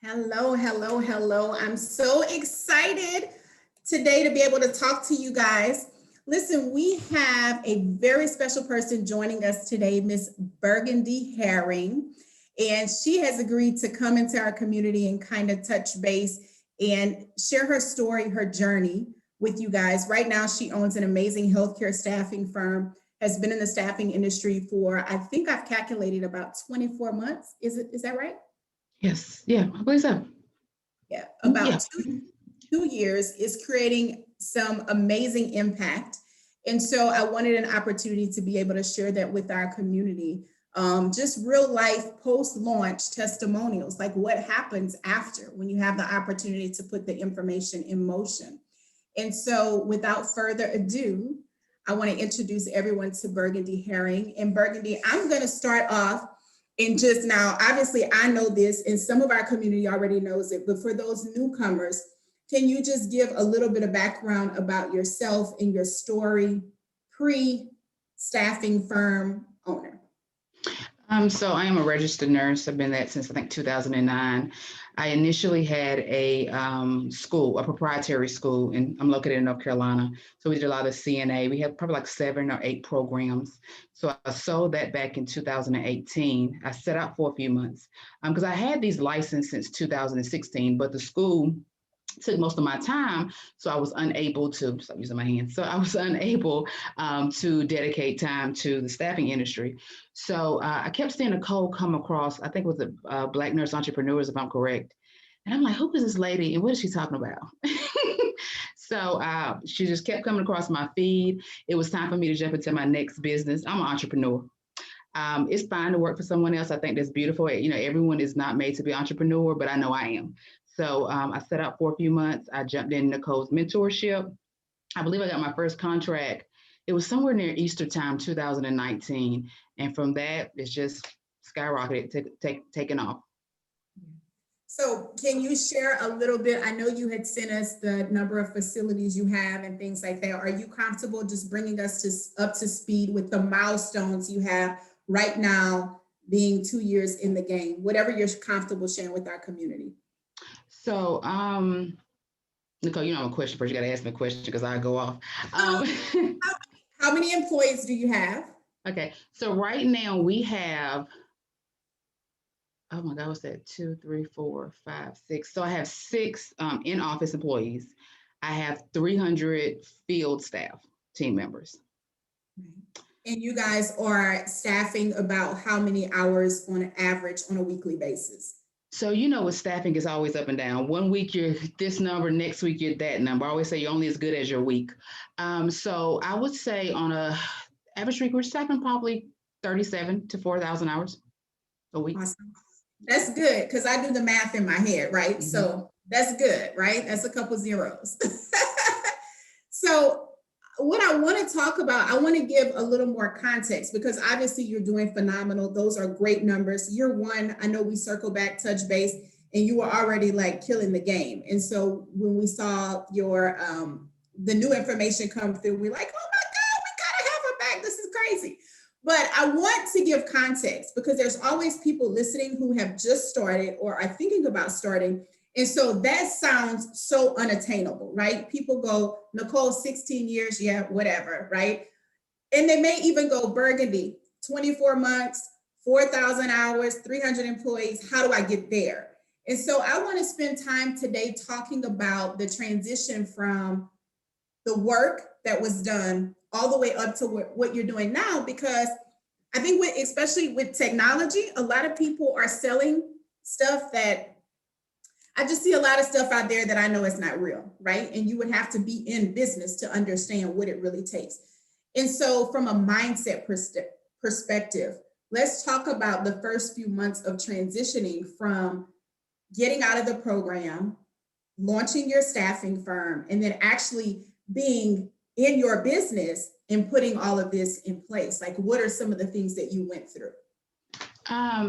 Hello, hello, hello. I'm so excited today to be able to talk to you guys. Listen, we have a very special person joining us today, Miss Burgundy Herring, and she has agreed to come into our community and kind of touch base and share her story, her journey with you guys. Right now, she owns an amazing healthcare staffing firm, has been in the staffing industry for, I think I've calculated about 24 months. Is that right? Yes, yeah, I believe so. Yeah, Yeah. about 2 years is creating some amazing impact. And so I wanted an opportunity to be able to share that with our community. Just real life post launch testimonials, like what happens after when you have the opportunity to put the information in motion. And so without further ado, I want to introduce everyone to Burgundy Herring. And Burgundy, I'm going to start off and just now, obviously, I know this, and some of our community already knows it, but for those newcomers, can you just give a little bit of background about yourself and your story pre staffing firm owner? So I am a registered nurse. I've been that since I think 2009. I initially had a school, a proprietary school, and I'm located in North Carolina. So we did a lot of CNA. We have probably like 7 or 8 programs. So I sold that back in 2018. I set out for a few months because I had these licenses since 2016, but the school took most of my time, so I was unable to stop using my hands. So I was unable to dedicate time to the staffing industry. So I kept seeing Nicole come across. I think it was a Black Nurse Entrepreneurs, if I'm correct. And I'm like, who is this lady, and what is she talking about? So she just kept coming across my feed. It was time for me to jump into my next business. I'm an entrepreneur. It's fine to work for someone else. I think that's beautiful. You know, everyone is not made to be an entrepreneur, but I know I am. So I set out for a few months. I jumped in Nicole's mentorship. I believe I got my first contract. It was somewhere near Easter time, 2019. And from that, it's just skyrocketed, taken off. So, can you share a little bit? I know you had sent us the number of facilities you have and things like that. Are you comfortable just bringing us to up to speed with the milestones you have right now, being 2 years in the game? Whatever you're comfortable sharing with our community. So, Nicole, you know I'm a question first. You got to ask me a question because I go off. Um, how many employees do you have? Okay, so right now we have, oh my God, what's that? Two, three, four, five, six. So I have six in office employees. I have 300 field staff team members. And you guys are staffing about how many hours on average on a weekly basis? So you know, with staffing is always up and down. One week you're this number, next week you're that number. I always say you're only as good as your week. So I would say on a average week we're staffing probably 37 to 4,000 hours a week. Awesome. That's good because I do the math in my head, right? Mm-hmm. So that's good, right? That's a couple zeros. So, what I want to talk about, I want to give a little more context because obviously you're doing phenomenal. Those are great numbers. Year one, I know we circle back, touch base, and you were already like killing the game. And so when we saw your the new information come through, we're like, oh my God, we gotta have her back. This is crazy. But I want to give context because there's always people listening who have just started or are thinking about starting. And so that sounds so unattainable, right? People go, Nicole, 16 years, yeah, whatever, right? And they may even go Burgundy, 24 months, 4,000 hours, 300 employees. How do I get there? And so I want to spend time today talking about the transition from the work that was done all the way up to what you're doing now, because I think especially with technology, a lot of people are selling stuff that I just see a lot of stuff out there that I know is not real, right? And you would have to be in business to understand what it really takes. And so from a mindset perspective, let's talk about the first few months of transitioning from getting out of the program, launching your staffing firm, and then actually being in your business and putting all of this in place. Like, what are some of the things that you went through?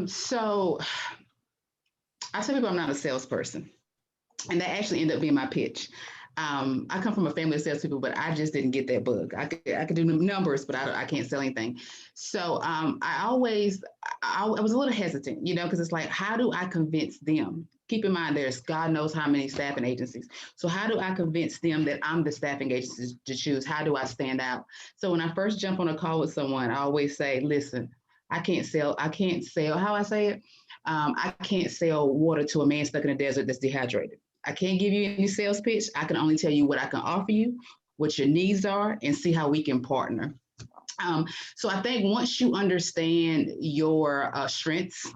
So I tell people I'm not a salesperson, and that actually ended up being my pitch. I come from a family of salespeople, but I just didn't get that bug. I could do numbers, but I can't sell anything. So I was a little hesitant, because it's like, how do I convince them? Keep in mind, there's God knows how many staffing agencies. So how do I convince them that I'm the staffing agency to choose? How do I stand out? So when I first jump on a call with someone, I always say, listen, I can't sell, how I say it. I can't sell water to a man stuck in a desert that's dehydrated. I can't give you any sales pitch. I can only tell you what I can offer you, what your needs are, and see how we can partner. So I think once you understand your strengths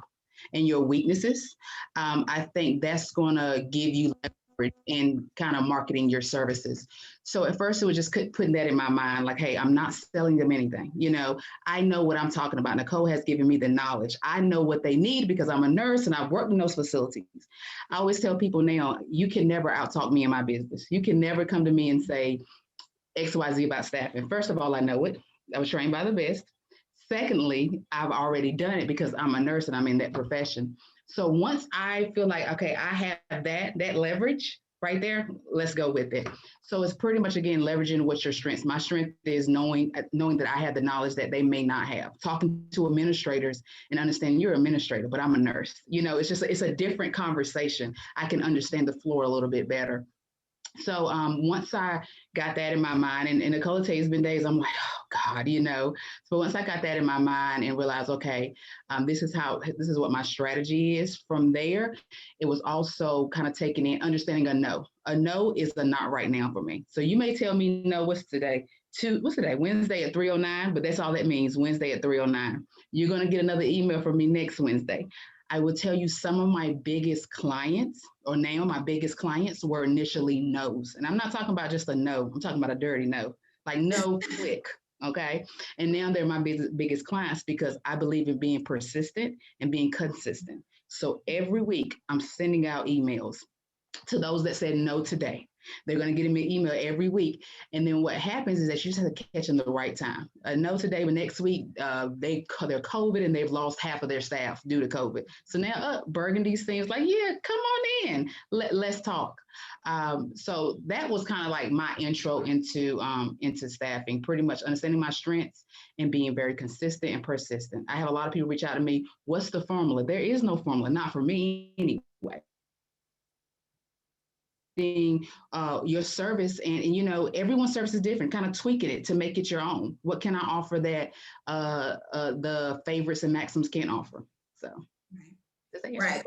and your weaknesses, I think that's going to give you leverage in kind of marketing your services. So at first it was just putting that in my mind, like, hey, I'm not selling them anything. I know what I'm talking about. Nicole has given me the knowledge. I know what they need because I'm a nurse and I've worked in those facilities. I always tell people now, you can never outtalk me in my business. You can never come to me and say XYZ about staffing. First of all, I know it. I was trained by the best. Secondly, I've already done it because I'm a nurse and I'm in that profession. So once I feel like, okay, I have that leverage right there, let's go with it. So it's pretty much, again, leveraging what's your strengths. My strength is knowing that I have the knowledge that they may not have. Talking to administrators and understanding you're an administrator, but I'm a nurse. It's a different conversation. I can understand the floor a little bit better. So once I got that in my mind, and Nicole tell you, it's been days, I'm like, oh God, So once I got that in my mind and realized, okay, this is what my strategy is. From there, it was also kind of taking in, understanding a no. A no is a not right now for me. So you may tell me, no, what's today? Wednesday at 3:09, but that's all that means, Wednesday at 3:09. You're going to get another email from me next Wednesday. I will tell you some of my biggest clients, or now my biggest clients, were initially no's. And I'm not talking about just a no, I'm talking about a dirty no, like no quick. Okay. And now they're my biggest clients because I believe in being persistent and being consistent. So every week I'm sending out emails to those that said no today. They're going to get me an email every week. And then what happens is that you just have to catch them the right time. No today, but next week, they're COVID and they've lost half of their staff due to COVID. So now Burgundy seems like, yeah, come on in. Let's talk. So that was kind of like my intro into staffing, pretty much understanding my strengths and being very consistent and persistent. I have a lot of people reach out to me, what's the formula? There is no formula, not for me anyway. Your service and everyone's service is different, kind of tweaking it to make it your own. What can I offer that the favorites and maxims can't offer? So right.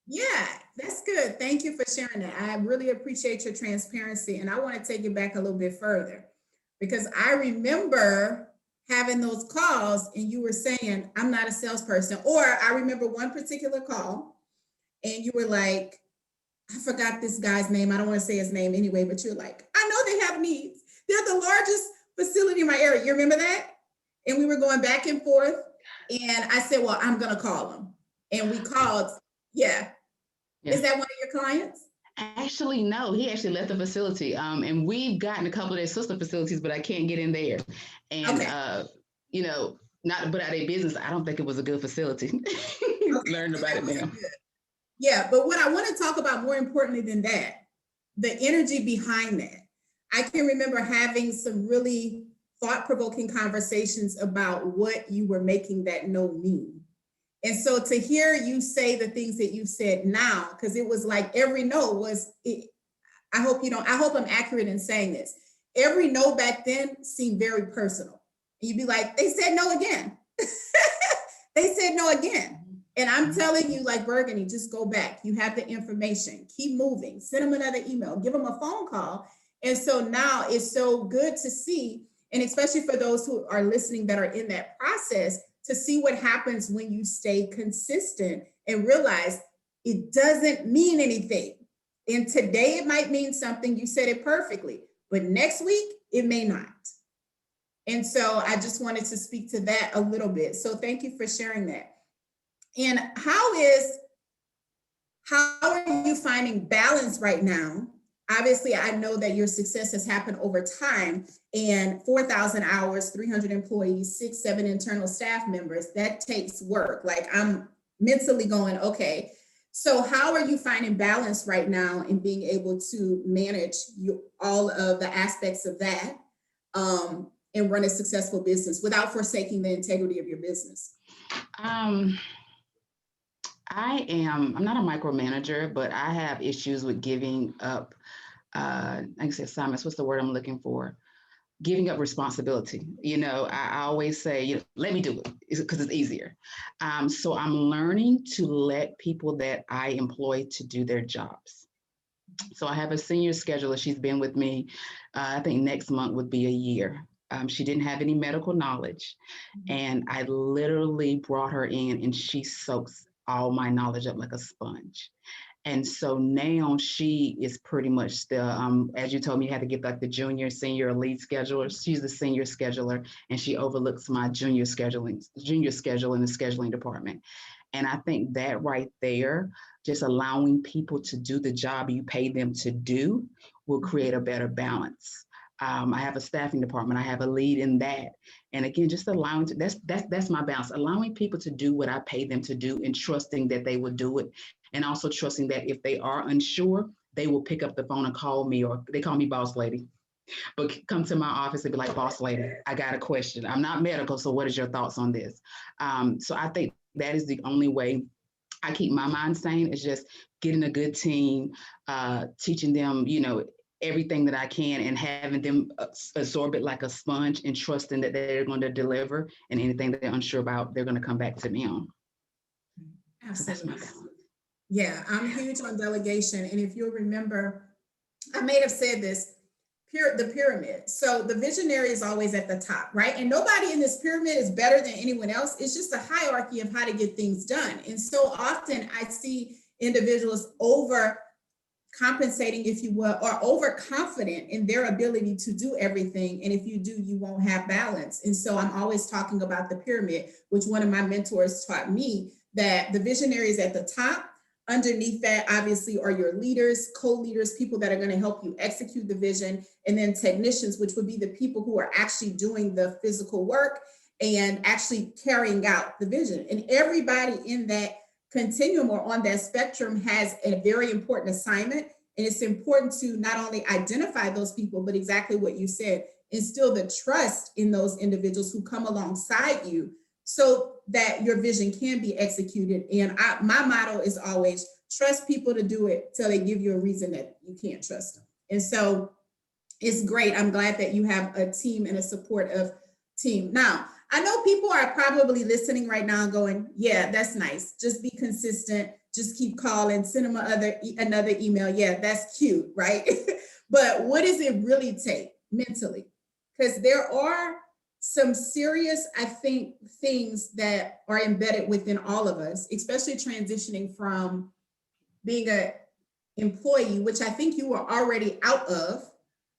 Yeah, that's good. Thank you for sharing that. I really appreciate your transparency, and I want to take it back a little bit further because I remember having those calls and you were saying, I'm not a salesperson. Or I remember one particular call and you were like, I forgot this guy's name. I don't want to say his name anyway, but you're like, I know they have needs. They're the largest facility in my area. You remember that? And we were going back and forth. And I said, well, I'm going to call them. And we called. Yeah. Is that one of your clients? Actually, no. He actually left the facility. And we've gotten a couple of their sister facilities, but I can't get in there. And, not to put out their business, I don't think it was a good facility. Okay. Learned about it now. Yeah, but what I want to talk about more importantly than that, the energy behind that. I can remember having some really thought-provoking conversations about what you were making that no mean. And so to hear you say the things that you said now, because it was like every no was, I hope I'm accurate in saying this. Every no back then seemed very personal. And you'd be like, they said no again. They said no again. And I'm telling you, like Burgundy, just go back. You have the information. Keep moving. Send them another email. Give them a phone call. And so now it's so good to see, and especially for those who are listening that are in that process, to see what happens when you stay consistent and realize it doesn't mean anything. And today it might mean something. You said it perfectly. But next week, it may not. And so I just wanted to speak to that a little bit. So thank you for sharing that. And how are you finding balance right now? Obviously, I know that your success has happened over time, and 4,000 hours, 300 employees, 6-7 internal staff members, that takes work. Like I'm mentally going, okay. So how are you finding balance right now in being able to manage all of the aspects of that, and run a successful business without forsaking the integrity of your business? Um, I'm not a micromanager, but I have issues with giving up, I guess assignments, what's the word I'm looking for? Giving up responsibility. I always say, let me do it because it's easier. So I'm learning to let people that I employ to do their jobs. So I have a senior scheduler. She's been with me, I think next month would be a year. She didn't have any medical knowledge. And I literally brought her in and she soaks all my knowledge up like a sponge. And so now she is pretty much the, as you told me, you had to get like the junior, senior, lead scheduler. She's the senior scheduler and she overlooks my junior schedule in the scheduling department. And I think that right there, just allowing people to do the job you pay them to do will create a better balance. I have a staffing department. I have a lead in that. And again, just allowing that's my balance, allowing people to do what I pay them to do and trusting that they will do it. And also trusting that if they are unsure, they will pick up the phone and call me, or they call me boss lady, but come to my office and be like, boss lady, I got a question. I'm not medical, so what is your thoughts on this? So I think that is the only way I keep my mind sane, is just getting a good team, teaching them, everything that I can and having them absorb it like a sponge and trusting that they're going to deliver, and anything that they're unsure about, they're going to come back to me on. So that's my Absolutely. balance. Yeah, I'm huge on delegation. And if you'll remember, I may have said this, the pyramid. So the visionary is always at the top, right? And nobody in this pyramid is better than anyone else. It's just a hierarchy of how to get things done. And so often I see individuals over compensating, if you will, or overconfident in their ability to do everything. And if you do, you won't have balance. And so I'm always talking about the pyramid, which one of my mentors taught me, that the visionary is at the top. Underneath that, obviously, are your leaders, co-leaders, people that are going to help you execute the vision, and then technicians, which would be the people who are actually doing the physical work and actually carrying out the vision. And everybody in that continuum or on that spectrum has a very important assignment. And it's important to not only identify those people, but exactly what you said, instill the trust in those individuals who come alongside you so that your vision can be executed. And my motto is always trust people to do it till they give you a reason that you can't trust them. And so it's great. I'm glad that you have a team and a supportive team. Now, I know people are probably listening right now going, yeah, that's nice. Just be consistent. Just keep calling, send them another email. Yeah, that's cute, right? But what does it really take mentally? Because there are some serious, I think, things that are embedded within all of us, especially transitioning from being an employee, which I think you were already out of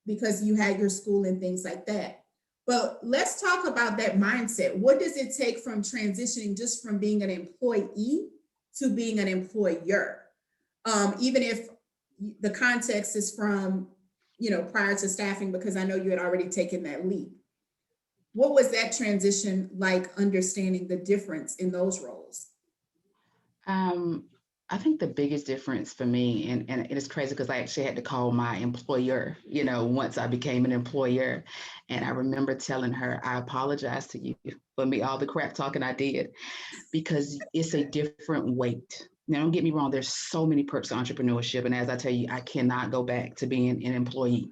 because you had your school and things like that. But let's talk about that mindset. What does it take from transitioning just from being an employee to being an employer? Even if the context is from, prior to staffing, because I know you had already taken that leap. What was that transition like, understanding the difference in those roles? I think the biggest difference for me, and it is crazy because I actually had to call my employer, once I became an employer. And I remember telling her, I apologize to you for me, all the crap talking I did, because it's a different weight. Now, don't get me wrong, there's so many perks to entrepreneurship. And as I tell you, I cannot go back to being an employee.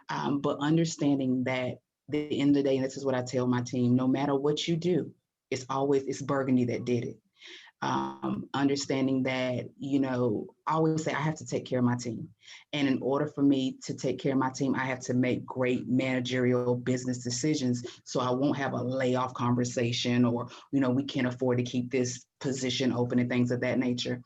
But understanding that the end of the day, and this is what I tell my team, no matter what you do, it's Burgundy that did it. Understanding that, I always say I have to take care of my team. And in order for me to take care of my team, I have to make great managerial business decisions. So I won't have a layoff conversation or, we can't afford to keep this position open and things of that nature.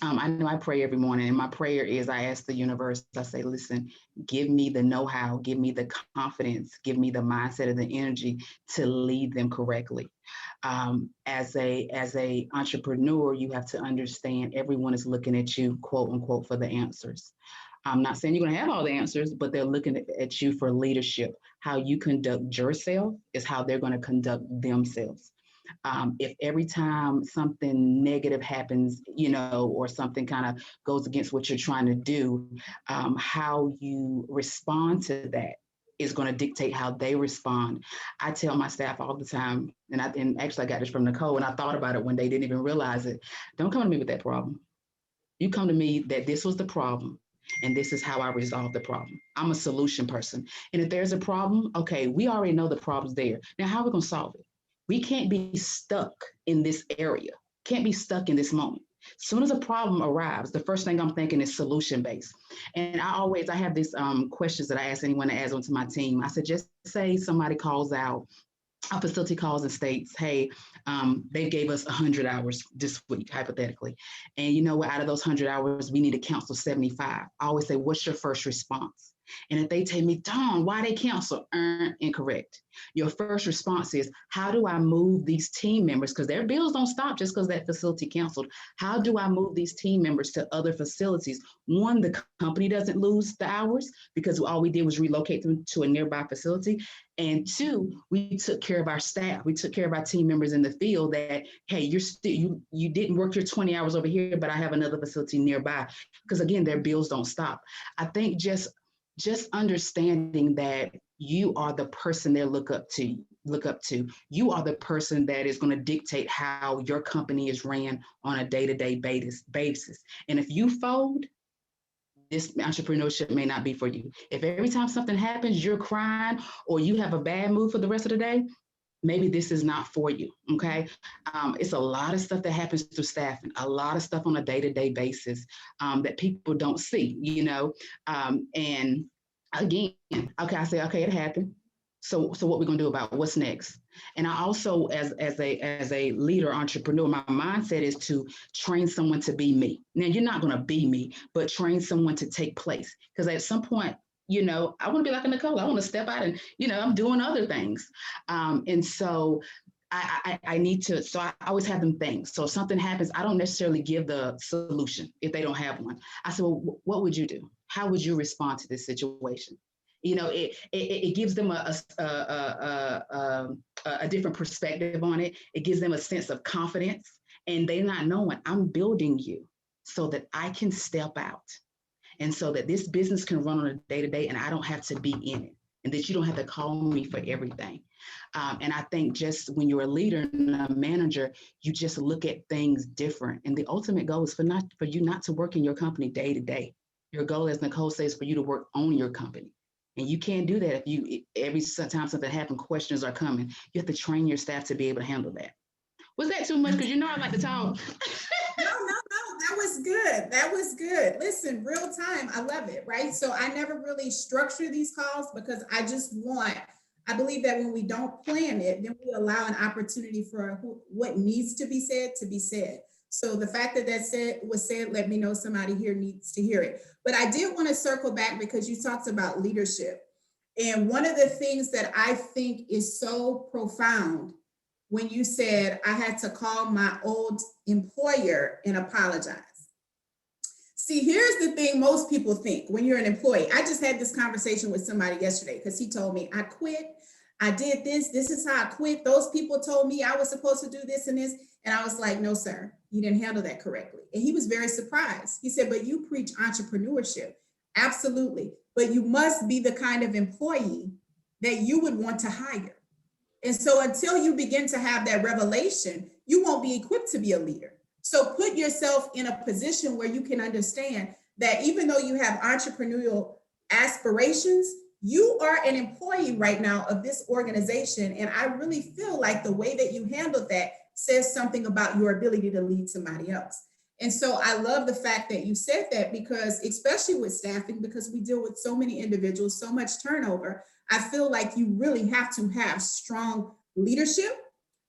I know I pray every morning, and my prayer is I ask the universe, I say, listen, give me the know-how, give me the confidence, give me the mindset and the energy to lead them correctly. As a entrepreneur, you have to understand everyone is looking at you, quote unquote, for the answers. I'm not saying you're going to have all the answers, but they're looking at you for leadership. How you conduct yourself is how they're going to conduct themselves. If every time something negative happens, or something kind of goes against what you're trying to do, how you respond to that is going to dictate how they respond. I tell my staff all the time, and actually I got this from Nicole, and I thought about it when they didn't even realize it. Don't come to me with that problem. You come to me that this was the problem, and this is how I resolve the problem. I'm a solution person. And if there's a problem, okay, we already know the problem's there. Now, how are we going to solve it? We can't be stuck in this area, can't be stuck in this moment. As soon as a problem arrives, the first thing I'm thinking is solution based. And I have these questions that I ask anyone that adds onto my team. I said, just say somebody calls out, a facility calls and states, hey, they gave us 100 hours this week, hypothetically. And you know what, out of those 100 hours, we need to cancel 75. I always say, what's your first response? And if they tell me, Dawn, why they cancel? Incorrect. Your first response is, how do I move these team members? Because their bills don't stop just because that facility canceled. How do I move these team members to other facilities? One, the company doesn't lose the hours because all we did was relocate them to a nearby facility. And two, we took care of our staff. We took care of our team members in the field that, hey, you didn't work your 20 hours over here, but I have another facility nearby. Because again, their bills don't stop. I think just understanding that you are the person they look up to. You are the person that is going to dictate how your company is ran on a day-to-day basis. And if you fold, this entrepreneurship may not be for you. If every time something happens, you're crying or you have a bad mood for the rest of the day, maybe this is not for you, okay? It's a lot of stuff that happens through staffing, a lot of stuff on a day-to-day basis that people don't see, and again, okay, I say, okay, it happened. So what we're gonna do about it? What's next? And I also, as a leader, entrepreneur, my mindset is to train someone to be me. Now, you're not gonna be me, but train someone to take place. Because at some point, I want to be like a Nicole. I want to step out and, I'm doing other things. And so I need to, so I always have them think. So if something happens, I don't necessarily give the solution if they don't have one. I said, well, what would you do? How would you respond to this situation? It gives them a different perspective on it. It gives them a sense of confidence, and they're not knowing I'm building you so that I can step out. And so that this business can run on a day-to-day and I don't have to be in it, and that you don't have to call me for everything. And I think just when you're a leader and a manager, you just look at things different. And the ultimate goal is for you not to work in your company day to day. Your goal, as Nicole says, for you to work on your company. And you can't do that if every time something happens, questions are coming. You have to train your staff to be able to handle that. Was that too much? Because I like to talk. No, that was good. That was good. Listen, real time, I love it, right? So I never really structure these calls because I believe that when we don't plan it, then we allow an opportunity for what needs to be said to be said. So the fact that was said, let me know somebody here needs to hear it. But I did want to circle back because you talked about leadership. And one of the things that I think is so profound when you said I had to call my old employer and apologize. See, here's the thing most people think when you're an employee. I just had this conversation with somebody yesterday because he told me I quit. I did this. This is how I quit. Those people told me I was supposed to do this and this. And I was like, no, sir, you didn't handle that correctly. And he was very surprised. He said, but you preach entrepreneurship. Absolutely. But you must be the kind of employee that you would want to hire. And so until you begin to have that revelation, you won't be equipped to be a leader. So put yourself in a position where you can understand that even though you have entrepreneurial aspirations, you are an employee right now of this organization. And I really feel like the way that you handled that says something about your ability to lead somebody else. And so I love the fact that you said that because especially with staffing, because we deal with so many individuals, so much turnover, I feel like you really have to have strong leadership,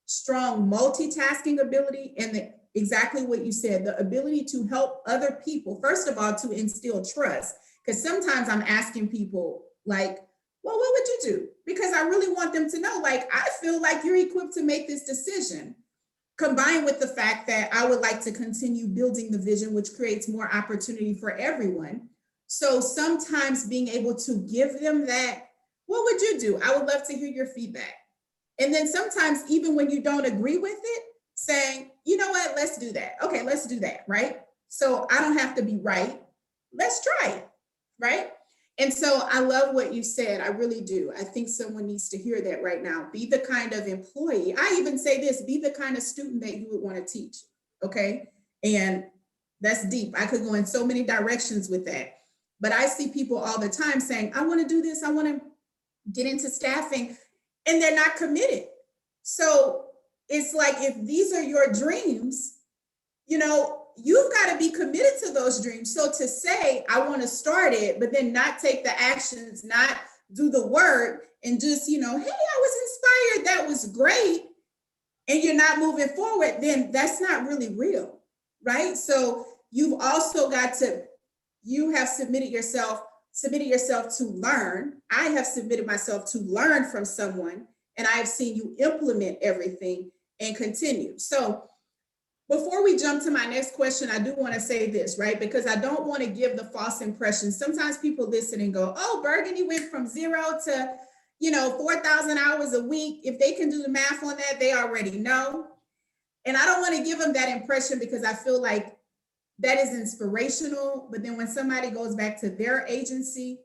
strong multitasking ability, and exactly what you said, the ability to help other people, first of all, to instill trust. Because sometimes I'm asking people like, well, what would you do? Because I really want them to know, like, I feel like you're equipped to make this decision, combined with the fact that I would like to continue building the vision, which creates more opportunity for everyone. So sometimes being able to give them that, what would you do? I would love to hear your feedback. And then sometimes, even when you don't agree with it, saying, you know what, let's do that. Okay, let's do that, right? So I don't have to be right. Let's try it, right? And so I love what you said. I really do. I think someone needs to hear that right now. Be the kind of employee. I even say this, be the kind of student that you would want to teach. Okay. And that's deep. I could go in so many directions with that. But I see people all the time saying, I want to do this. I want to get into staffing, and they're not committed. So it's like, if these are your dreams, you know, you've got to be committed to those dreams. So to say, I want to start it, but then not take the actions, not do the work, and just, you know, hey, I was inspired, that was great, and you're not moving forward, then that's not really real, right? So you've also got to, you have submitted yourself to learn. I have submitted myself to learn from someone, and I have seen you implement everything and continue. So before we jump to my next question, I do want to say this, right? Because I don't want to give the false impression. Sometimes people listen and go, oh, Burgundy went from 0 to, you know, 4,000 hours a week. If they can do the math on that, they already know. And I don't want to give them that impression, because I feel like that is inspirational. But then when somebody goes back to their agency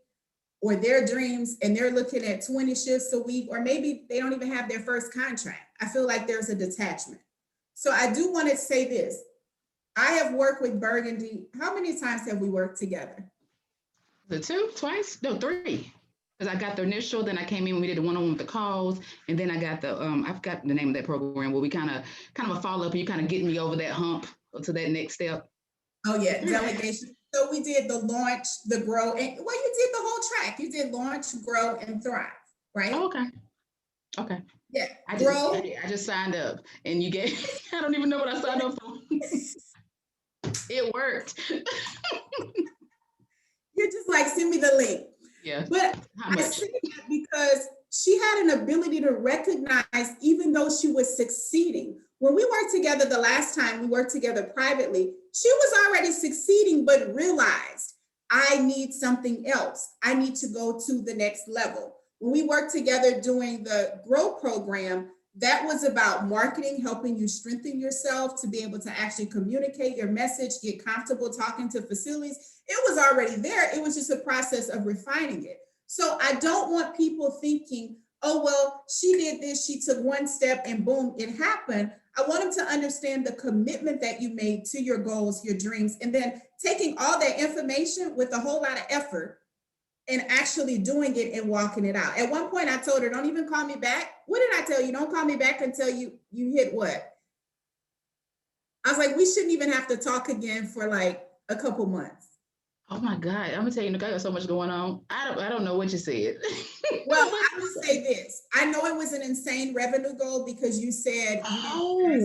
or their dreams and they're looking at 20 shifts a week, or maybe they don't even have their first contract, I feel like there's a detachment. So I do want to say this. I have worked with Burgundy. How many times have we worked together? The two, twice, no, three. Because I got the initial, then I came in, we did the one-on-one with the calls, and then I got the I forgot the name of that program where we kind of a follow up, and you kind of get me over that hump to that next step. Oh yeah, delegation. So we did the launch, the grow, and well, you did the whole track. You did launch, grow, and thrive, right? Oh, okay. Okay. Yeah. I just signed up, and you get I don't even know what I signed up for. It worked. You're just like, send me the link. Yeah. But I say that because she had an ability to recognize, even though she was succeeding. When we worked together the last time, we worked together privately, she was already succeeding, but realized, I need something else. I need to go to the next level. When we worked together doing the Grow program, that was about marketing, helping you strengthen yourself to be able to actually communicate your message, get comfortable talking to facilities. It was already there. It was just a process of refining it. So I don't want people thinking, oh, well, she did this, she took one step and boom, it happened. I want them to understand the commitment that you made to your goals, your dreams, and then taking all that information with a whole lot of effort and actually doing it and walking it out. At one point I told her, don't even call me back. What did I tell you? Don't call me back until you hit what? I was like, we shouldn't even have to talk again for like a couple months. Oh my God. I'm gonna tell you, Nicole, got so much going on. I don't know what you said. Well, I would say this. I know it was an insane revenue goal because you said I'll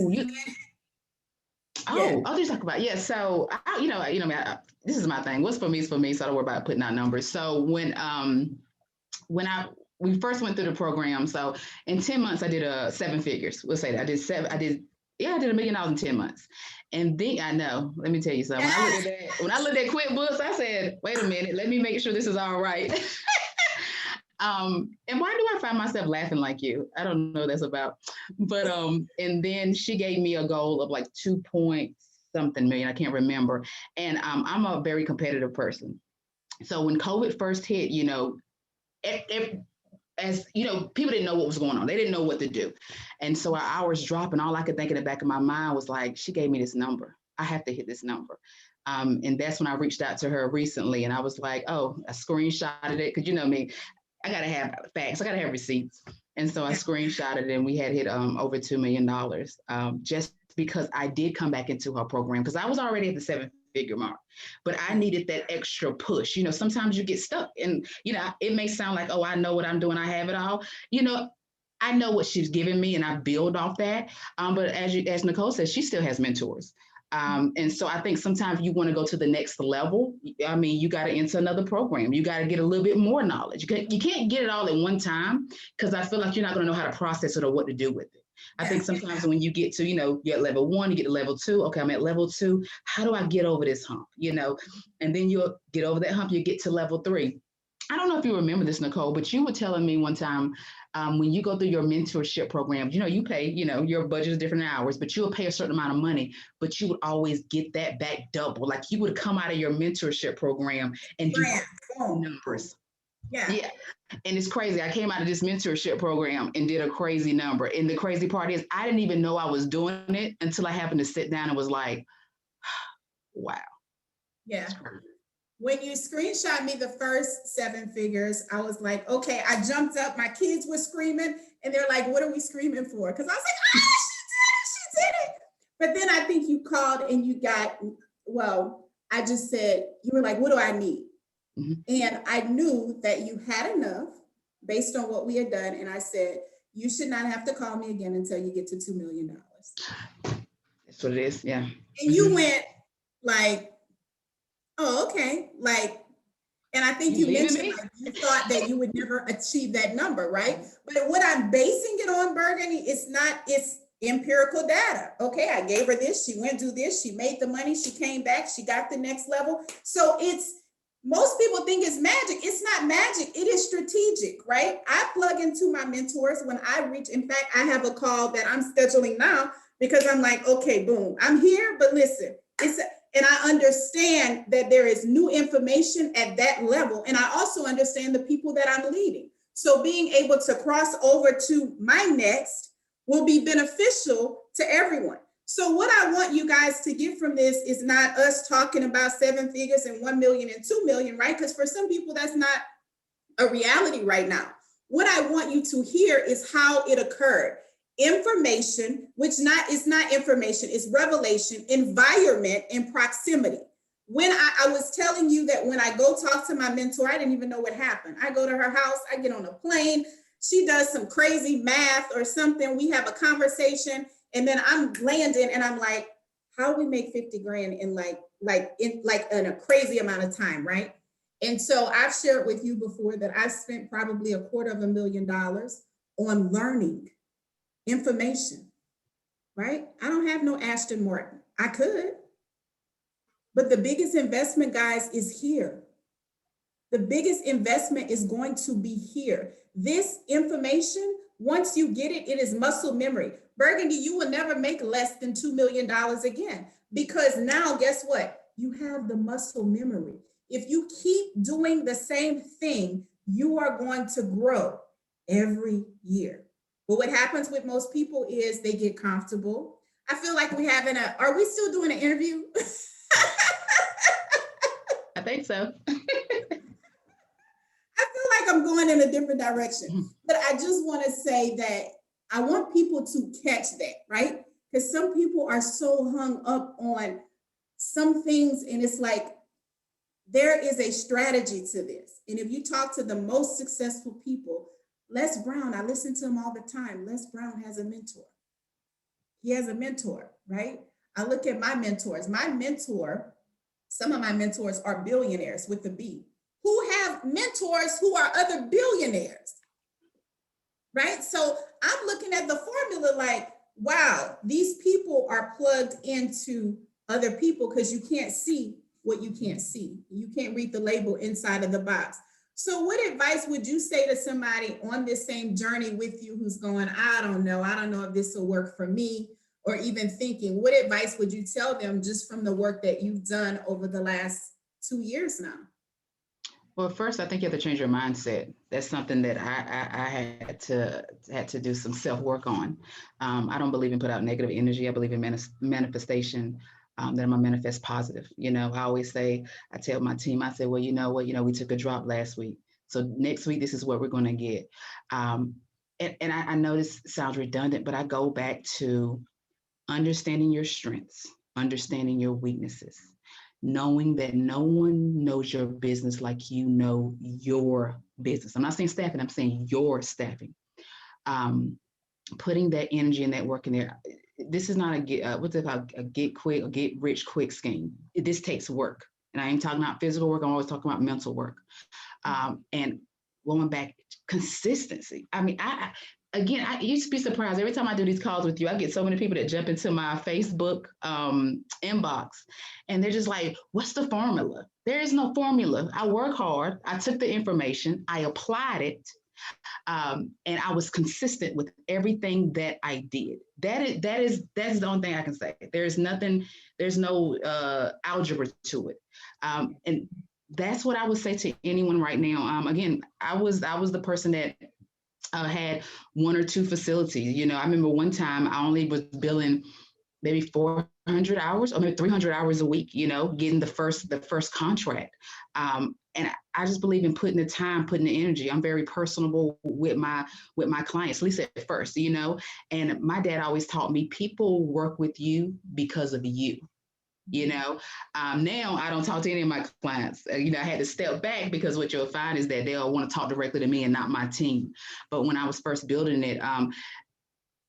just talk about So this is my thing. What's for me is for me. So I don't worry about putting out numbers. So when we first went through the program, so in 10 months I did 7 figures. We'll say that I did $1 million in 10 months. And then I know, let me tell you something. When I looked at QuickBooks, I said, wait a minute, let me make sure this is all right. And why do I find myself laughing like you? I don't know what that's about. But and then she gave me a goal of like 2 point something million. I can't remember. And I'm a very competitive person. So when COVID first hit, as you know, people didn't know what was going on. They didn't know what to do. And so our hours dropped, and all I could think in the back of my mind was like, she gave me this number. I have to hit this number. And that's when I reached out to her recently, and I was like, oh, I screenshotted it. Cause you know me, I gotta have facts. I gotta have receipts. And so I screenshotted it, and we had hit over $2 million just because I did come back into her program, because I was already at the 7-figure mark, but I needed that extra push. Sometimes you get stuck, and it may sound like, oh, I know what I'm doing, I have it all. I know what she's giving me, and I build off that. But as Nicole says, she still has mentors. And so I think sometimes you want to go to the next level. I mean, you got to enter another program. You got to get a little bit more knowledge. You can't get it all at one time, because I feel like you're not going to know how to process it or what to do with it. I think sometimes when you get to, you're at level 1, you get to level 2. Okay, I'm at level 2. How do I get over this hump? And then you'll get over that hump, you get to level 3. I don't know if you remember this, Nicole, but you were telling me one time when you go through your mentorship programs, you pay, your budget is different hours, but you'll pay a certain amount of money, but you would always get that back double. Like you would come out of your mentorship program and do Grant, boom, numbers. yeah. Yeah. And it's crazy. I came out of this mentorship program and did a crazy number. And the crazy part is I didn't even know I was doing it until I happened to sit down and was like, wow. Yeah. When you screenshot me the first 7 figures, I was like, okay, I jumped up. My kids were screaming and they're like, what are we screaming for? Because I was like, she did it. But then I think you called and you got, well, I just said, you were like, what do I need? Mm-hmm. And I knew that you had enough based on what we had done. And I said, you should not have to call me again until you get to $2 million. That's what it is. Yeah. And you went like, oh, okay. Like, and I think you mentioned like, you thought that you would never achieve that number, right? But what I'm basing it on, Burgundy, it's empirical data. Okay, I gave her this, she went do this, she made the money, she came back, she got the next level. So most people think it's magic. It's not magic, it is strategic, right? I plug into my mentors when I reach, in fact, I have a call that I'm scheduling now because I'm like, okay, boom, I'm here, but listen, and I understand that there is new information at that level. And I also understand the people that I'm leading. So being able to cross over to my next will be beneficial to everyone. So what I want you guys to get from this is not us talking about 7 figures and 1 million and 2 million, right? Because for some people, that's not a reality right now. What I want you to hear is how it occurred. Information, which is not information, it's revelation, environment, and proximity. When I was telling you that when I go talk to my mentor, I didn't even know what happened. I go to her house, I get on a plane, she does some crazy math or something, we have a conversation, and then I'm landing and I'm like, how do we make 50 grand in in a crazy amount of time, right? And so I've shared with you before that I've spent probably $250,000 on learning information, right? I don't have no Ashton Martin. I could, but the biggest investment, guys, is here. The biggest investment is going to be here. This information, once you get it, it is muscle memory. Burgundy, you will never make less than $2 million again, because now guess what? You have the muscle memory. If you keep doing the same thing, you are going to grow every year. But what happens with most people is they get comfortable. I feel like are we still doing an interview? I think so. I feel like I'm going in a different direction. But I just want to say that I want people to catch that, right? Because some people are so hung up on some things, and it's like, there is a strategy to this. And if you talk to the most successful people, Les Brown, I listen to him all the time. Les Brown has a mentor. He has a mentor, right? I look at my mentors. Some of my mentors are billionaires with the B, who have mentors who are other billionaires, right? So I'm looking at the formula like, wow, these people are plugged into other people because you can't see what you can't see. You can't read the label inside of the box. So what advice would you say to somebody on this same journey with you who's going, I don't know if this will work for me, or even thinking, what advice would you tell them just from the work that you've done over the last 2 years now? Well, first, I think you have to change your mindset. That's something that I had to do some self-work on. I don't believe in put out negative energy. I believe in manifestation. That I'm gonna manifest positive. I always say, I tell my team, I say, well, you know what, we took a drop last week. So next week, this is what we're gonna get. And I know this sounds redundant, but I go back to understanding your strengths, understanding your weaknesses, knowing that no one knows your business like you know your business. I'm not saying staffing, I'm saying your staffing. Putting that energy and that work in there. This is not a get quick or get rich quick scheme. This takes work. And I ain't talking about physical work, I'm always talking about mental work. And going back, consistency. I mean, again, I used to be surprised every time I do these calls with you. I get so many people that jump into my Facebook inbox, and they're just like, "What's the formula?" There is no formula. I work hard. I took the information. I applied it. And I was consistent with everything that I did. That's the only thing I can say. There's nothing. There's no algebra to it, and that's what I would say to anyone right now. Again, I was the person that had one or two facilities. I remember one time I only was billing maybe 400 hours or maybe 300 hours a week, getting the first contract. And I just believe in putting the time, putting the energy. I'm very personable with my clients, at least at first, and my dad always taught me people work with you because of you. Now I don't talk to any of my clients. I had to step back because what you'll find is that they'll want to talk directly to me and not my team. But when I was first building it,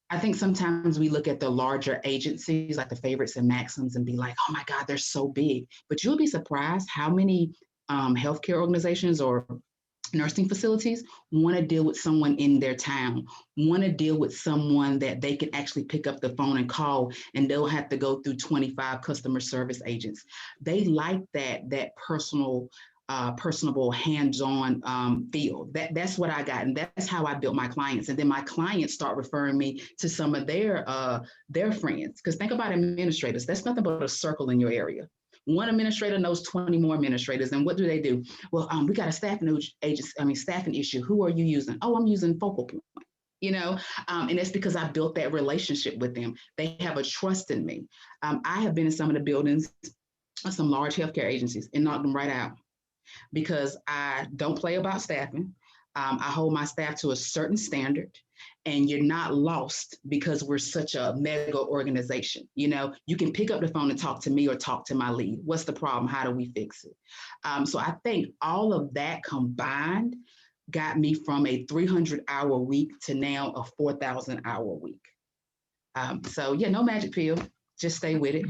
I think sometimes we look at the larger agencies like the Favorites and Maxims and be like, oh my God, they're so big. But you'll be surprised how many healthcare organizations or nursing facilities want to deal with someone in their town, want to deal with someone that they can actually pick up the phone and call, and they'll have to go through 25 customer service agents. They like that personable, hands-on feel. That's what I got, and that's how I built my clients. And then my clients start referring me to some of their friends. Because think about administrators. That's nothing but a circle in your area. One administrator knows 20 more administrators, and what do? Well, we got a staffing issue. Who are you using? Oh, I'm using Focal Point. And that's because I built that relationship with them. They have a trust in me. I have been in some of the buildings of some large healthcare agencies and knocked them right out because I don't play about staffing. I hold my staff to a certain standard, and you're not lost because we're such a mega organization. You can pick up the phone and talk to me or talk to my lead. What's the problem? How do we fix it? So I think all of that combined got me from a 300-hour week to now a 4,000-hour week. So yeah, no magic pill. Just stay with it.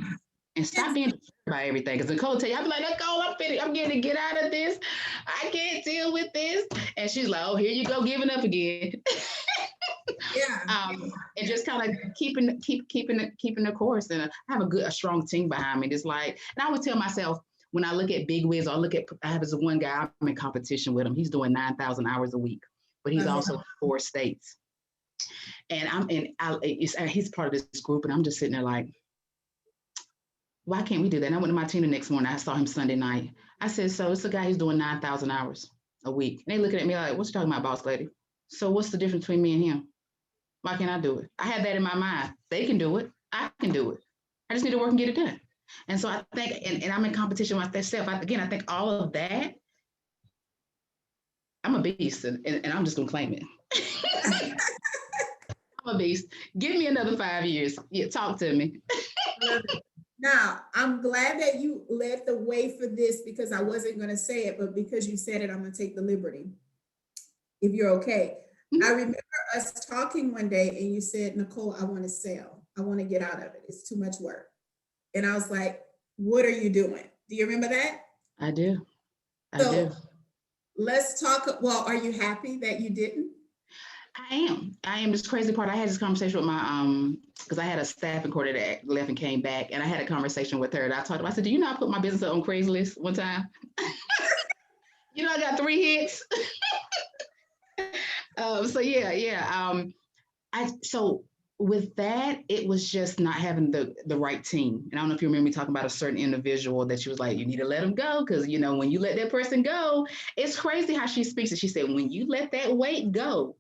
And stop being by everything. Because Nicole tell you, I'll be like, Nicole, I'm getting to get out of this. I can't deal with this. And she's like, oh, here you go, giving up again. Yeah. And just kind of keeping the course. And I have a strong team behind me. It's like, and I would tell myself, when I look at big wigs, or I have this one guy, I'm in competition with him. He's doing 9,000 hours a week, but he's also in 4 states. And he's part of this group, and I'm just sitting there like, why can't we do that? And I went to my team the next morning. I saw him Sunday night. I said, so it's a guy who's doing 9,000 hours a week. And they looking at me like, what you talking about, boss lady? So what's the difference between me and him? Why can't I do it? I had that in my mind. They can do it. I can do it. I just need to work and get it done. And so I think, and I'm in competition with myself. I think all of that, I'm a beast, and I'm just going to claim it. I'm a beast. Give me another 5 years. Yeah, talk to me. Now, I'm glad that you led the way for this because I wasn't going to say it, but because you said it, I'm going to take the liberty, if you're okay. Mm-hmm. I remember us talking one day and you said, Nicole, I want to sell. I want to get out of it. It's too much work. And I was like, what are you doing? Do you remember that? I do. I do. Let's talk. Well, are you happy that you didn't? I am. This crazy part. I had this conversation with my because I had a staffing coordinator that left and came back, and I had a conversation with her. And I told her, I said, "Do you know I put my business on Craigslist one time? I got 3 hits." So yeah. So with that, it was just not having the right team. And I don't know if you remember me talking about a certain individual that she was like, you need to let them go because when you let that person go, it's crazy how she speaks. And she said, when you let that weight go,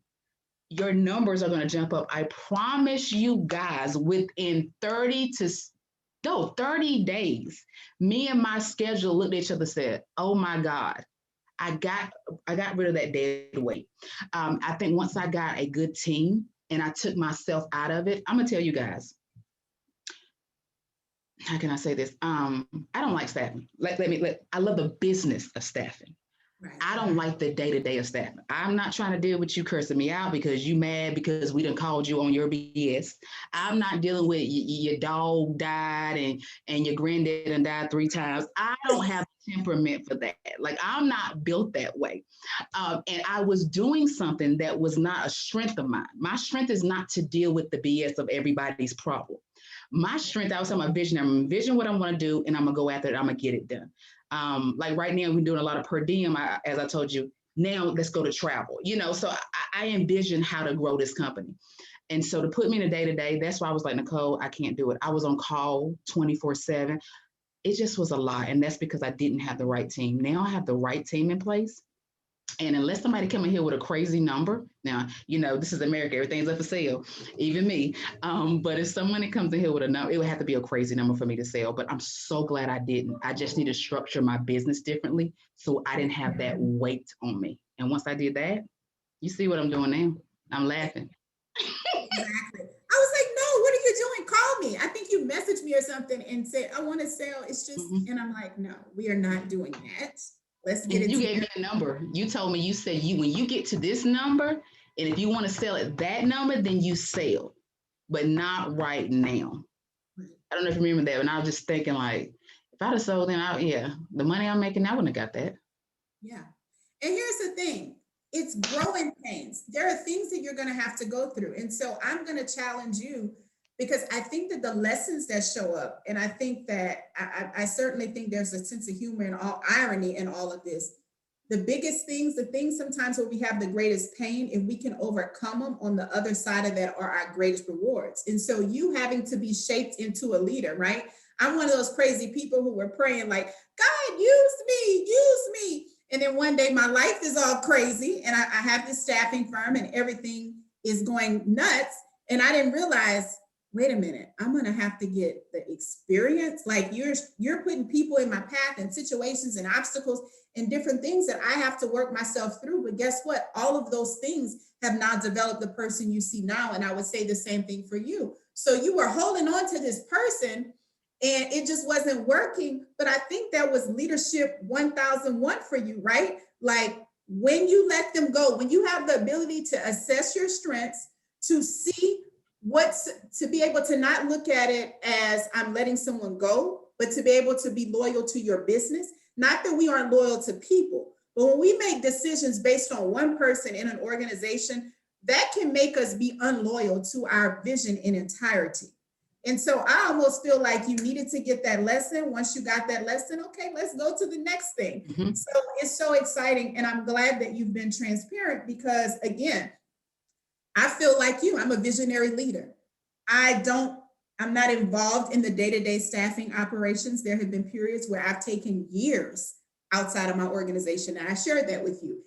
your numbers are going to jump up. I promise you guys, within 30 days, me and my schedule looked at each other and said, oh my God, I got rid of that dead weight. I think once I got a good team and I took myself out of it, I'm going to tell you guys, how can I say this? I don't like staffing. I love the business of staffing. Right. I don't like the day-to-day of staffing. I'm not trying to deal with you cursing me out because you mad because we done called you on your BS. I'm not dealing with your dog died and your granddad done died 3 times. I don't have temperament for that. Like, I'm not built that way. And I was doing something that was not a strength of mine. My strength is not to deal with the BS of everybody's problem. My strength, I was talking about vision. I'm envisioning what I'm going to do, and I'm going to go after it. I'm going to get it done. Like right now, we're doing a lot of per diem, as I told you. Now let's go to travel, so I envision how to grow this company. And so to put me in a day-to-day, that's why I was like, Nicole, I can't do it. I was on call 24/7. It just was a lot. And that's because I didn't have the right team. Now I have the right team in place. And unless somebody come in here with a crazy number, now, this is America, everything's up for sale, even me. But if somebody comes in here with a number, it would have to be a crazy number for me to sell. But I'm so glad I didn't. I just need to structure my business differently so I didn't have that weight on me. And once I did that, you see what I'm doing now? I'm laughing. Exactly. I was like, no, what are you doing? Call me. I think you messaged me or something and said, I want to sell. It's just, and I'm like, no, we are not doing that. Let's get And it you together. gave me a number. You told me, you said when you get to this number, and if you want to sell at that number, then you sell, but not right now. I don't know if you remember that, and I was just thinking like, if I'd have sold, then the money I'm making, I wouldn't have got that. Yeah. And here's the thing. It's growing pains. There are things that you're going to have to go through. And so I'm going to challenge you because I think that the lessons that show up, and I think that I certainly think there's a sense of humor and all irony in all of this. The biggest things, the things sometimes where we have the greatest pain, if we can overcome them, on the other side of that are our greatest rewards. And so you having to be shaped into a leader, right? I'm one of those crazy people who were praying like, God, use me. And then one day my life is all crazy and I have this staffing firm and everything is going nuts. And I didn't realize, wait a minute, I'm going to have to get the experience. Like you're putting people in my path and situations and obstacles and different things that I have to work myself through. But guess what? All of those things have now developed the person you see now. And I would say the same thing for you. So you were holding on to this person and it just wasn't working. But I think that was leadership 1001 for you, right? Like when you let them go, when you have the ability to assess your strengths, to see to be able to not look at it as I'm letting someone go, but to be able to be loyal to your business. Not that we aren't loyal to people, but when we make decisions based on one person in an organization, that can make us be unloyal to our vision in entirety. And so I almost feel like you needed to get that lesson. Once you got that lesson, okay, let's go to the next thing. Mm-hmm. So it's so exciting. And I'm glad that you've been transparent because, again, I feel like you, I'm a visionary leader. I'm not involved in the day-to-day staffing operations. There have been periods where I've taken years outside of my organization, and I shared that with you.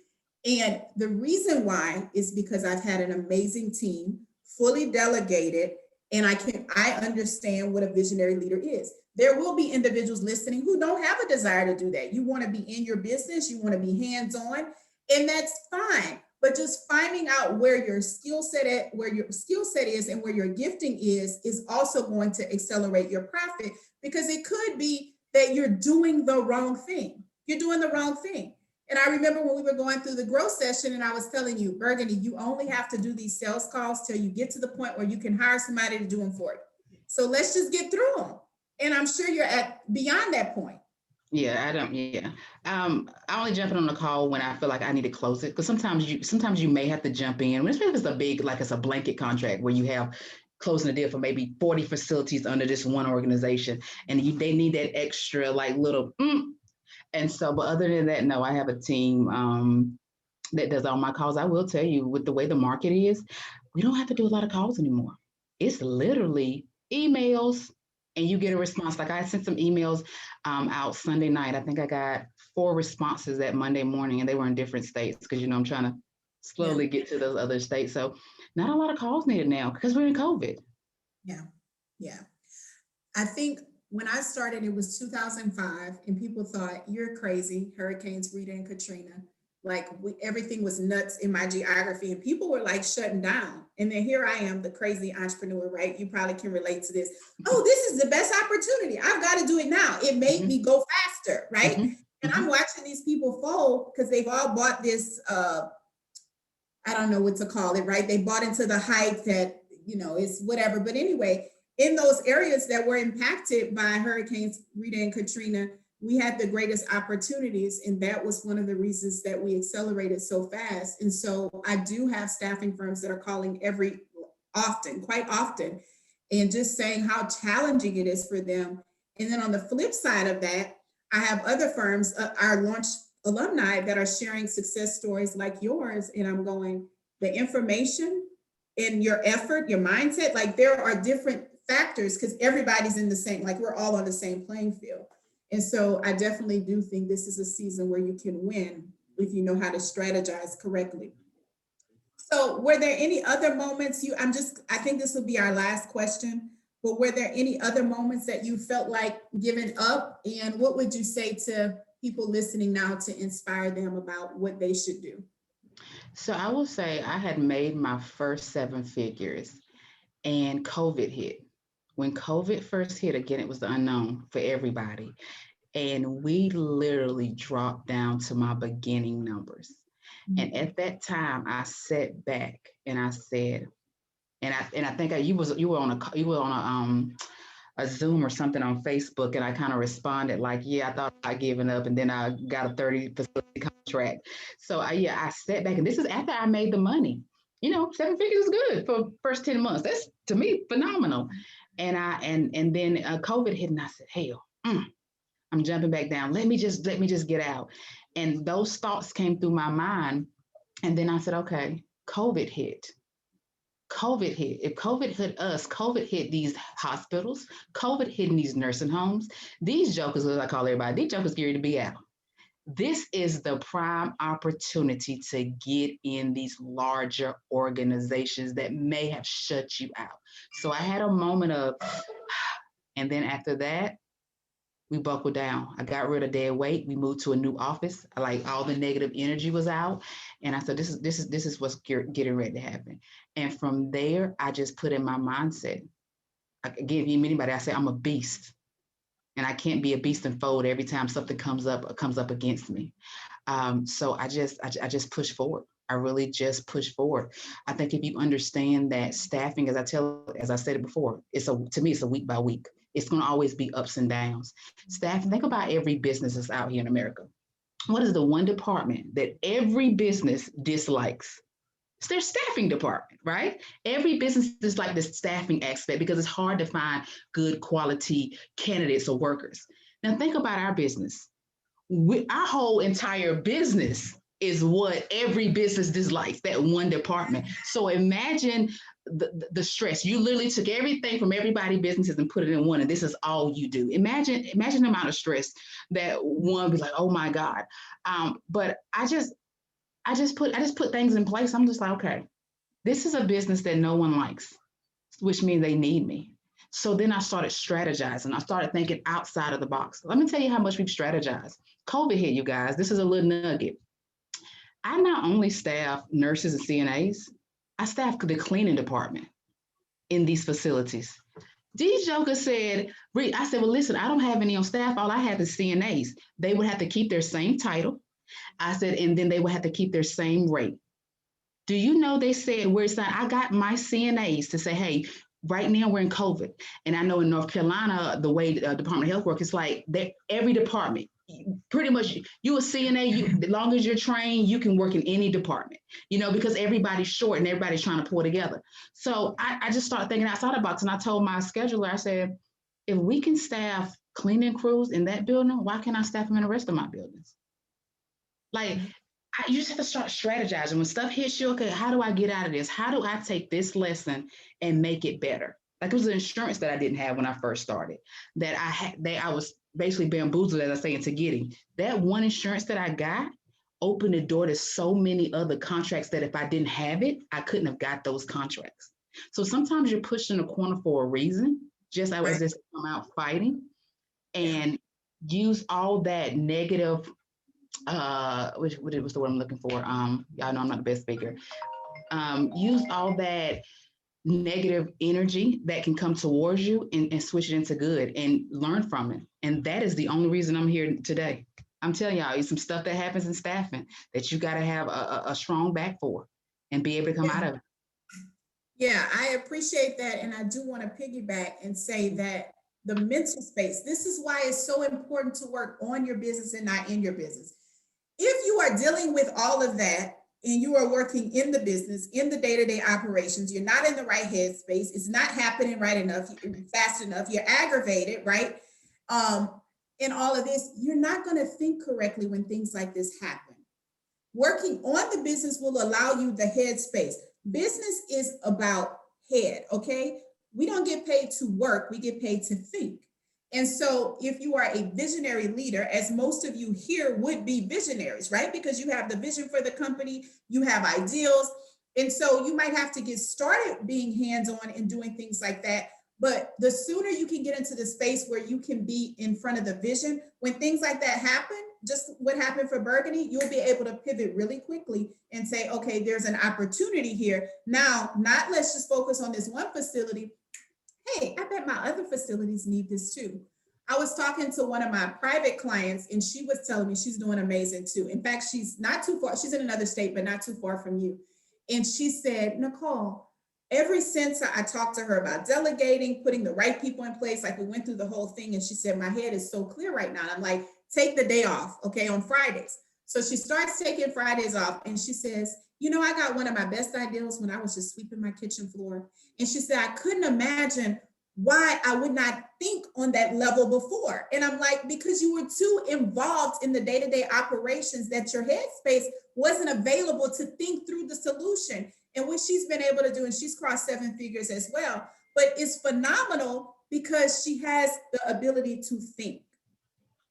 And the reason why is because I've had an amazing team, fully delegated, and I understand what a visionary leader is. There will be individuals listening who don't have a desire to do that. You want to be in your business, you want to be hands-on, and that's fine. But just finding out where your skill set is and where your gifting is also going to accelerate your profit, because it could be that you're doing the wrong thing. You're doing the wrong thing. And I remember when we were going through the growth session and I was telling you, Burgundy, you only have to do these sales calls till you get to the point where you can hire somebody to do them for you. So let's just get through them. And I'm sure you're at beyond that point. I only jump in on the call when I feel like I need to close it. Because sometimes you may have to jump in, especially if it's a big, like it's a blanket contract where you have closing a deal for maybe 40 facilities under this one organization. And they need that extra like little, And so, but other than that, no, I have a team that does all my calls. I will tell you, with the way the market is, we don't have to do a lot of calls anymore. It's literally emails and you get a response. Like I sent some emails out Sunday night. I think I got 4 responses that Monday morning and they were in different states because, I'm trying to slowly get to those other states. So not a lot of calls needed now because we're in COVID. Yeah. I think when I started, it was 2005 and people thought you're crazy. Hurricanes Rita and Katrina, everything was nuts in my geography and people were like shutting down. And then here I am, the crazy entrepreneur, right? You probably can relate to this. Oh, this is the best opportunity. I've got to do it now. It made me go faster, right? And I'm watching these these people fold because they've all bought this, I don't know what to call it, right? They bought into the hype that, it's whatever. But anyway, in those areas that were impacted by Hurricanes Rita and Katrina, we had the greatest opportunities. And that was one of the reasons that we accelerated so fast. And so I do have staffing firms that are calling quite often, and just saying how challenging it is for them. And then on the flip side of that, I have other firms, our launch alumni, that are sharing success stories like yours. And I'm going, the information and your effort, your mindset, like there are different factors because everybody's in the same, like we're all on the same playing field. And so I definitely do think this is a season where you can win if you know how to strategize correctly. So were there any other moments I think this will be our last question, but were there any other moments that you felt like giving up? And what would you say to people listening now to inspire them about what they should do? So I will say I had made my first seven figures and COVID hit. When COVID first hit, again, it was the unknown for everybody. And we literally dropped down to my beginning numbers. And at that time, I sat back and I said, and I think you were on a Zoom or something on Facebook, and I kind of responded like, yeah, I thought I'd given up, and then I got a 30 facility contract. So I sat back, and this is after I made the money. Seven figures is good for first 10 months. That's to me phenomenal. And then COVID hit, and I said, hell, I'm jumping back down. Let me just get out. And those thoughts came through my mind. And then I said, okay, COVID hit. COVID hit. If COVID hit us, COVID hit these hospitals, COVID hit these nursing homes. These jokers, as I call everybody, these jokers geared to be out. This is the prime opportunity to get in these larger organizations that may have shut you out. So I had a moment of, and then after that, we buckled down. I got rid of dead weight. We moved to a new office. Like all the negative energy was out. And I said, this is what's getting ready to happen. And from there, I just put in my mindset. I give you anybody, I say, I'm a beast. And I can't be a beast and fold every time something comes up against me. So I just push forward. I really just push forward. I think if you understand that staffing, as I said it before, to me, it's a week by week. It's going to always be ups and downs. Staff, think about every business that's out here in America. What is the one department that every business dislikes? It's their staffing department, right? Every business is like this staffing aspect because it's hard to find good quality candidates or workers. Now think about our business. Our whole entire business is what every business dislikes, that one department. So imagine the stress. You literally took everything from everybody's businesses and put it in one, and this is all you do. Imagine the amount of stress that one be like, oh my God. But I just put things in place. I'm just like, okay, this is a business that no one likes, which means they need me. So then I started strategizing. I started thinking outside of the box. Let me tell you how much we've strategized. COVID hit, you guys. This is a little nugget. I not only staff nurses and CNAs, I staff the cleaning department in these facilities. These jokers said, I said, well, listen, I don't have any on staff. All I have is CNAs. They would have to keep their same title. I said, and then they would have to keep their same rate. Do you know they said, I got my CNAs to say, hey, right now we're in COVID. And I know in North Carolina, the way the Department of Health works, it's like every department, pretty much you a CNA, as long as you're trained, you can work in any department, because everybody's short and everybody's trying to pull together. So I just started thinking outside the box, and I told my scheduler, I said, if we can staff cleaning crews in that building, why can't I staff them in the rest of my buildings? Like, you just have to start strategizing. When stuff hits you, okay, how do I get out of this? How do I take this lesson and make it better? Like, it was an insurance that I didn't have when I first started, that I was basically bamboozled, as I say, into getting. That one insurance that I got opened the door to so many other contracts that if I didn't have it, I couldn't have got those contracts. So sometimes you're pushed in a corner for a reason, just I was just come out fighting, and use all that negative, what was the word I'm looking for? Y'all know I'm not the best speaker. Use all that negative energy that can come towards you and switch it into good and learn from it. And that is the only reason I'm here today. I'm telling y'all, it's some stuff that happens in staffing that you got to have a strong back for and be able to come out of it. Yeah, I appreciate that. And I do want to piggyback and say that the mental space, this is why it's so important to work on your business and not in your business. If you are dealing with all of that and you are working in the business, in the day-to-day operations, you're not in the right headspace, it's not happening right enough, fast enough, you're aggravated, right? In all of this, you're not going to think correctly when things like this happen. Working on the business will allow you the headspace. Business is about head, okay? We don't get paid to work, we get paid to think. And so if you are a visionary leader, as most of you here would be visionaries, right? Because you have the vision for the company, you have ideals. And so you might have to get started being hands-on and doing things like that. But the sooner you can get into the space where you can be in front of the vision, when things like that happen, just what happened for Burgundy, you'll be able to pivot really quickly and say, okay, there's an opportunity here. Now, not let's just focus on this one facility. Hey, I bet my other facilities need this too. I was talking to one of my private clients and she was telling me she's doing amazing too. In fact, she's not too far. She's in another state, but not too far from you. And she said, Nicole, ever since I talked to her about delegating, putting the right people in place, like we went through the whole thing, and she said, my head is so clear right now. I'm like, take the day off, okay, on Fridays. So she starts taking Fridays off and she says, I got one of my best ideas when I was just sweeping my kitchen floor. And she said, I couldn't imagine why I would not think on that level before. And I'm like, because you were too involved in the day-to-day operations that your headspace wasn't available to think through the solution. And what she's been able to do, and she's crossed 7 figures as well, but it's phenomenal because she has the ability to think.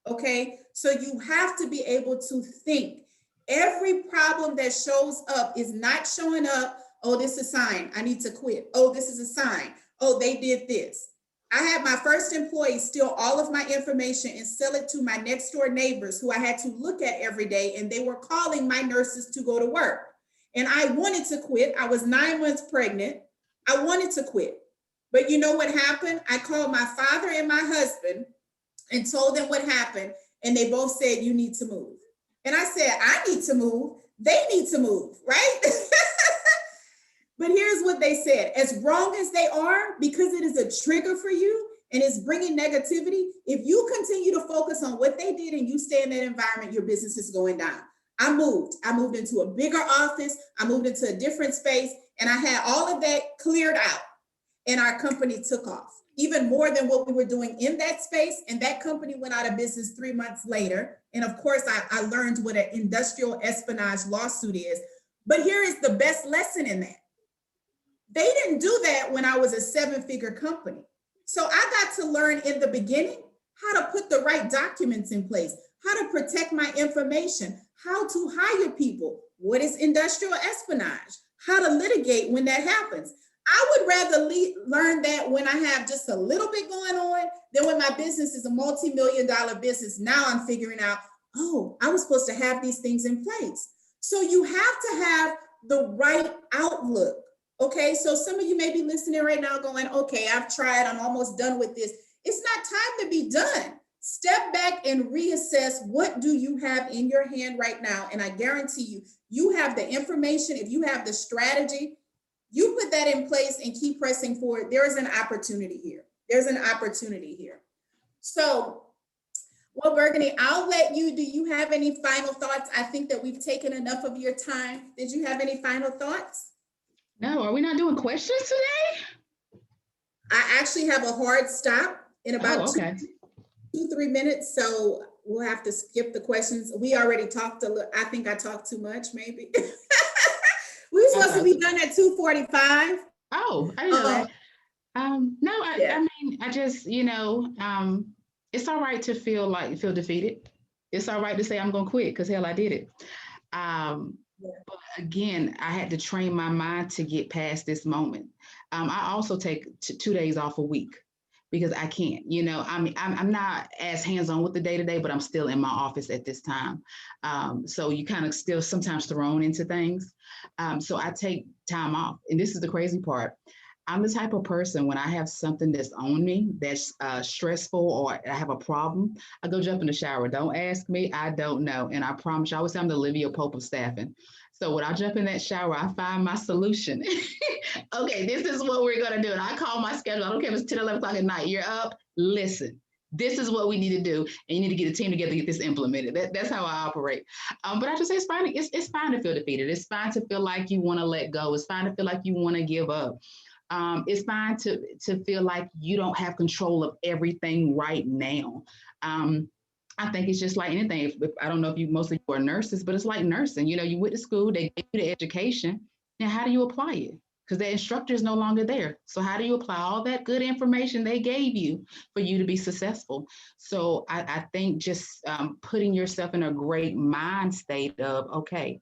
Okay, so you have to be able to think. Every problem that shows up is not showing up, oh, this is a sign, I need to quit. Oh, this is a sign, oh, they did this. I had my first employee steal all of my information and sell it to my next door neighbors who I had to look at every day, and they were calling my nurses to go to work. And I wanted to quit. I was 9 months pregnant. I wanted to quit. But you know what happened? I called my father and my husband and told them what happened. And they both said, you need to move. And I said, I need to move. They need to move, right? But here's what they said. As wrong as they are, because it is a trigger for you and it's bringing negativity, if you continue to focus on what they did and you stay in that environment, your business is going down. I moved into a bigger office. I moved into a different space, and I had all of that cleared out, and our company took off even more than what we were doing in that space. And that company went out of business 3 months later. And of course, I learned what an industrial espionage lawsuit is. But here is the best lesson in that. They didn't do that when I was a 7-figure company. So I got to learn in the beginning how to put the right documents in place, how to protect my information, how to hire people, what is industrial espionage, how to litigate when that happens. I would rather learn that when I have just a little bit going on than when my business is a multi-million-dollar business. Now I'm figuring out, oh, I was supposed to have these things in place. So you have to have the right outlook. Okay, so some of you may be listening right now going, okay, I've tried, I'm almost done with this. It's not time to be done. Step back and reassess, what do you have in your hand right now? And I guarantee you, you have the information. If you have the strategy, you put that in place and keep pressing forward. There is an opportunity here. There's an opportunity here. So, well, Burgundy, I'll let you, do you have any final thoughts? I think that we've taken enough of your time. Did you have any final thoughts? No, are we not doing questions today? I actually have a hard stop in about 2-3 minutes. So we'll have to skip the questions. We already talked a little. I think I talked too much, maybe. We were supposed to be done at 2:45. Oh, I didn't know that. No, I mean, I just, it's all right to feel defeated. It's all right to say I'm gonna quit because hell, I did it. But again, I had to train my mind to get past this moment. I also take 2 days off a week because I can't, I mean, I'm not as hands-on with the day-to-day, but I'm still in my office at this time. So you kind of still sometimes thrown into things. So I take time off. And this is the crazy part. I'm the type of person when I have something that's on me that's stressful or I have a problem, I go jump in the shower. Don't ask me, I don't know. And I promise you, I always say I'm the Olivia Pope of staffing. So when I jump in that shower, I find my solution. Okay, this is what we're going to do. And I call my schedule. I don't care if it's 10, 11 o'clock at night. You're up. Listen, this is what we need to do. And you need to get a team together to get this implemented. That's how I operate. But I just say it's fine. It's fine to feel defeated. It's fine to feel like you want to let go. It's fine to feel like you want to give up. It's fine to feel like you don't have control of everything right now. I think it's just like anything. If I don't know if you mostly are nurses, but it's like nursing. You know, you went to school, they gave you the education. Now, how do you apply it? Because the instructor is no longer there. So how do you apply all that good information they gave you for you to be successful? So I think just putting yourself in a great mind state of, okay,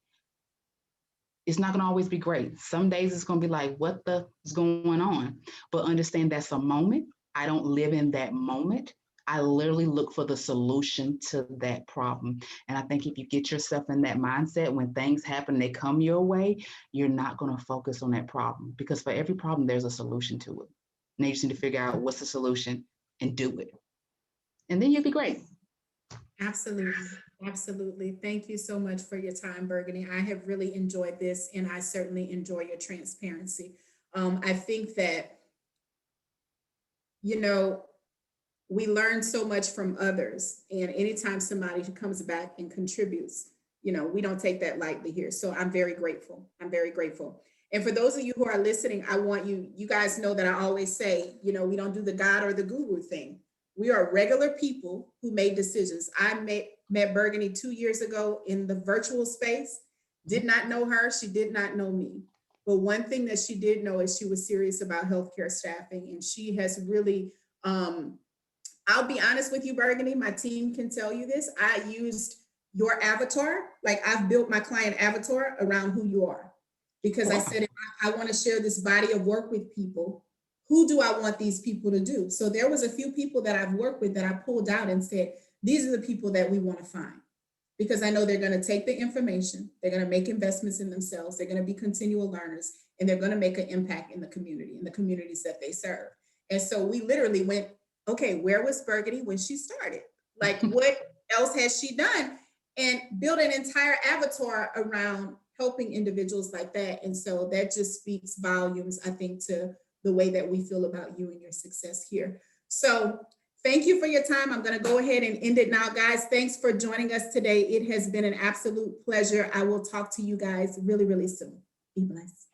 it's not going to always be great. Some days it's going to be like, what the is going on? But understand that's a moment. I don't live in that moment. I literally look for the solution to that problem. And I think if you get yourself in that mindset, when things happen, they come your way, you're not going to focus on that problem because for every problem, there's a solution to it. And you just need to figure out what's the solution and do it. And then you'll be great. Absolutely. Absolutely. Thank you so much for your time, Burgundy. I have really enjoyed this and I certainly enjoy your transparency. I think that, you know, we learn so much from others. And anytime somebody who comes back and contributes, you know, we don't take that lightly here. So I'm very grateful. I'm very grateful. And for those of you who are listening, I want you guys know that I always say, you know, we don't do the God or the guru thing. We are regular people who made decisions. I met Burgundy 2 years ago in the virtual space, did not know her. She did not know me. But one thing that she did know is she was serious about healthcare staffing. And she has really, I'll be honest with you, Burgundy, my team can tell you this. I used your avatar, like I've built my client avatar around who you are. Because I said, if I want to share this body of work with people, who do I want these people to do? So there was a few people that I've worked with that I pulled out and said, these are the people that we want to find. Because I know they're going to take the information, they're going to make investments in themselves, they're going to be continual learners, and they're going to make an impact in the community, in the communities that they serve. And so we literally went, okay, where was Burgundy when she started? Like, what else has she done? And build an entire avatar around helping individuals like that. And so that just speaks volumes, I think, to the way that we feel about you and your success here. So thank you for your time. I'm going to go ahead and end it now, guys. Thanks for joining us today. It has been an absolute pleasure. I will talk to you guys really, really soon. Be blessed.